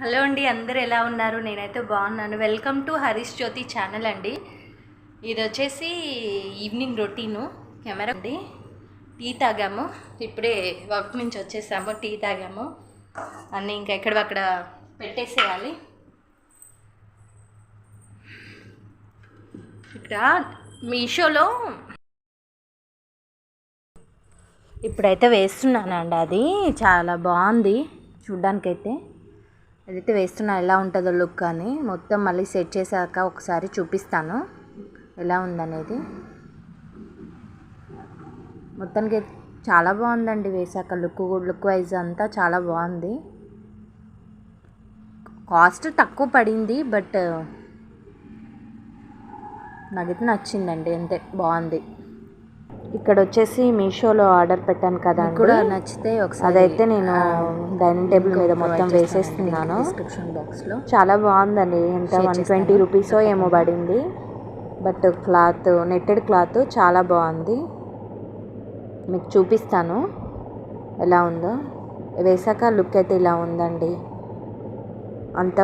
Hello అండి, అందరు ఎలా ఉన్నారు? నేనైతే బాగున్నాను. Welcome to Harish Jyothi channel అండి. ఇది వచ్చేసి ఈవినింగ్ రొటీను. కెమెరా అండి. టీ తాగాము, ఇప్పుడే వర్క్ నుంచి వచ్చేసాము. టీ తాగాము, అన్నీ ఇంకా ఎక్కడక్కడ పెట్టేసేయాలి. ఇక్కడ మీషోలో ఇప్పుడైతే వేస్తున్నానండి. అది చాలా బాగుంది చూడ్డానికైతే. ఏదైతే వేస్తున్నా ఎలా ఉంటుందో లుక్ అని మొత్తం మళ్ళీ సెట్ చేశాక ఒకసారి చూపిస్తాను ఎలా ఉందనేది. మొత్తానికి చాలా బాగుందండి వేసాక లుక్ వైజ్ అంతా చాలా బాగుంది. కాస్ట్ తక్కువ పడింది, బట్ నాకైతే నచ్చిందండి. అంతే, బాగుంది. ఇక్కడ వచ్చేసి మీషోలో ఆర్డర్ పెట్టాను కదా, కూడా నచ్చితే ఒకసారి అదైతే నేను డైనింగ్ టేబుల్ మీద మొత్తం వేసేస్తున్నాను డిస్క్రిప్షన్ బాక్స్లో. చాలా బాగుందండి. ఎంత 120 రూపీసో ఏమో పడింది, బట్ క్లాత్ నెట్టెడ్ క్లాత్ చాలా బాగుంది. మీకు చూపిస్తాను ఎలా ఉందో. వేసాక లుక్ అయితే ఇలా ఉందండి. అంత